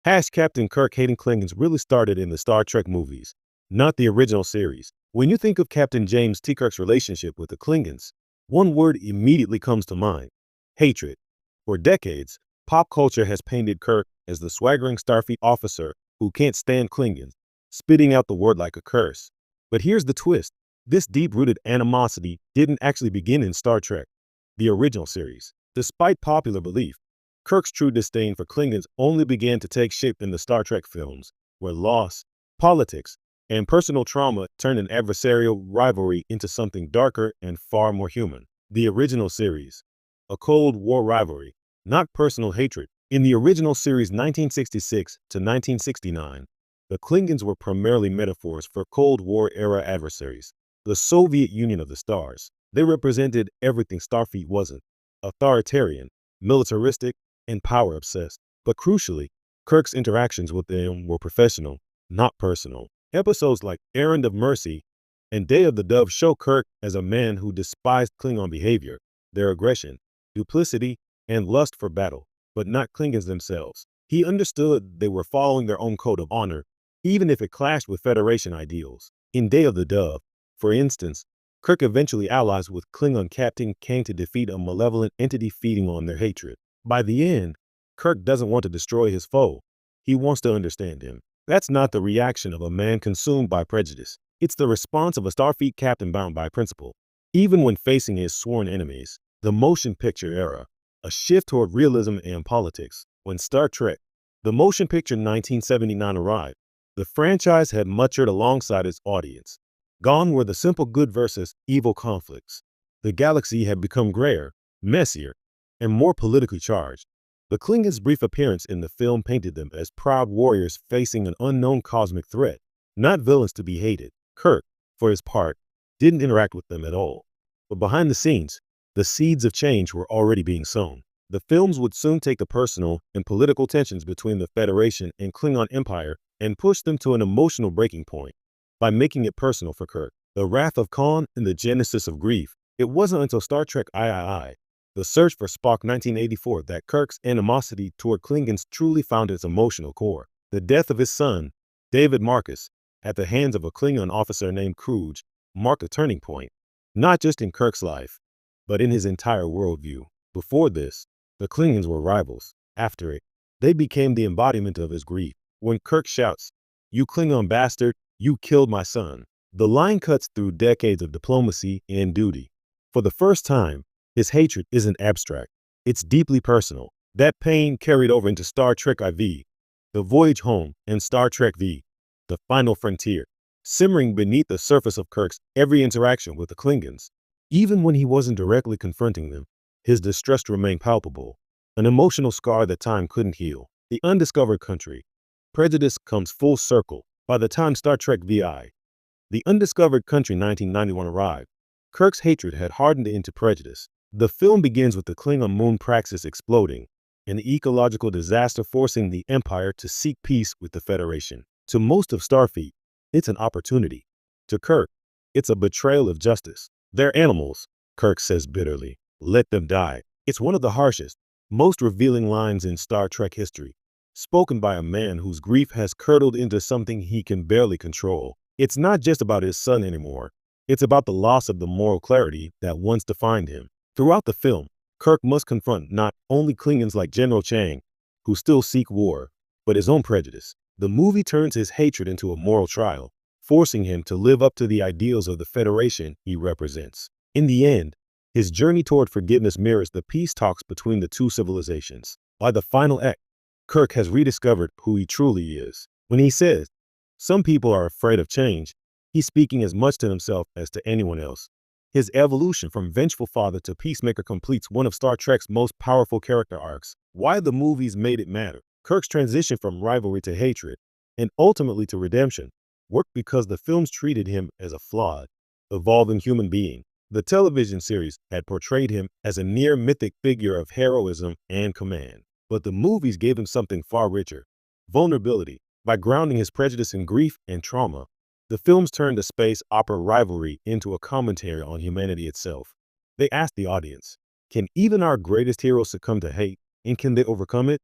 Captain Kirk hating Klingons really started in the Star Trek movies, not the original series. When you think of Captain James T. Kirk's relationship with the Klingons, one word immediately comes to mind: hatred. For decades, pop culture has painted Kirk as the swaggering Starfleet officer who can't stand Klingons, spitting out the word like a curse. But here's the twist: this deep-rooted animosity didn't actually begin in Star Trek, the original series. Despite popular belief, Kirk's true disdain for Klingons only began to take shape in the Star Trek films, where loss, politics, and personal trauma turned an adversarial rivalry into something darker and far more human. The original series, a Cold War rivalry, not personal hatred. In the original series 1966 to 1969, the Klingons were primarily metaphors for Cold War-era adversaries, the Soviet Union of the Stars. They represented everything Starfleet wasn't: authoritarian, militaristic, and power-obsessed. But crucially, Kirk's interactions with them were professional, not personal. Episodes like Errand of Mercy and Day of the Dove show Kirk as a man who despised Klingon behavior, their aggression, duplicity, and lust for battle, but not Klingons themselves. He understood they were following their own code of honor, even if it clashed with Federation ideals. In Day of the Dove, for instance, Kirk eventually allies with Klingon Captain Kang to defeat a malevolent entity feeding on their hatred. By the end, Kirk doesn't want to destroy his foe. He wants to understand him. That's not the reaction of a man consumed by prejudice. It's the response of a Starfleet captain bound by principle. Even when facing his sworn enemies, the motion picture era, a shift toward realism and politics. When Star Trek, the motion picture 1979 arrived, the franchise had matured alongside its audience. Gone were the simple good versus evil conflicts. The galaxy had become grayer, messier, and more politically charged. The Klingons' brief appearance in the film painted them as proud warriors facing an unknown cosmic threat, not villains to be hated. Kirk, for his part, didn't interact with them at all. But behind the scenes, the seeds of change were already being sown. The films would soon take the personal and political tensions between the Federation and Klingon Empire and push them to an emotional breaking point. By making it personal for Kirk, the wrath of Khan and the genesis of grief, it wasn't until Star Trek III, The Search for Spock 1984, that Kirk's animosity toward Klingons truly found its emotional core. The death of his son, David Marcus, at the hands of a Klingon officer named Grudge, marked a turning point, not just in Kirk's life, but in his entire worldview. Before this, the Klingons were rivals. After it, they became the embodiment of his grief. When Kirk shouts, "You Klingon bastard, you killed my son," the line cuts through decades of diplomacy and duty. For the first time, his hatred isn't abstract. It's deeply personal. That pain carried over into Star Trek IV, The Voyage Home, and Star Trek V, The Final Frontier, simmering beneath the surface of Kirk's every interaction with the Klingons. Even when he wasn't directly confronting them, his distrust remained palpable, an emotional scar that time couldn't heal. The Undiscovered Country. Prejudice comes full circle. By the time Star Trek VI, The Undiscovered Country 1991 arrived, Kirk's hatred had hardened into prejudice. The film begins with the Klingon moon praxis exploding, an ecological disaster forcing the Empire to seek peace with the Federation. To most of Starfleet, it's an opportunity. To Kirk, it's a betrayal of justice. "They're animals," Kirk says bitterly. "Let them die." It's one of the harshest, most revealing lines in Star Trek history, spoken by a man whose grief has curdled into something he can barely control. It's not just about his son anymore. It's about the loss of the moral clarity that once defined him. Throughout the film, Kirk must confront not only Klingons like General Chang, who still seek war, but his own prejudice. The movie turns his hatred into a moral trial, forcing him to live up to the ideals of the Federation he represents. In the end, his journey toward forgiveness mirrors the peace talks between the two civilizations. By the final act, Kirk has rediscovered who he truly is. When he says, "Some people are afraid of change," he's speaking as much to himself as to anyone else. His evolution from vengeful father to peacemaker completes one of Star Trek's most powerful character arcs. Why the movies made it matter. Kirk's transition from rivalry to hatred, and ultimately to redemption, worked because the films treated him as a flawed, evolving human being. The television series had portrayed him as a near mythic figure of heroism and command. But the movies gave him something far richer: vulnerability. By grounding his prejudice in grief and trauma, the films turned a space opera rivalry into a commentary on humanity itself. They asked the audience, can even our greatest heroes succumb to hate, and can they overcome it?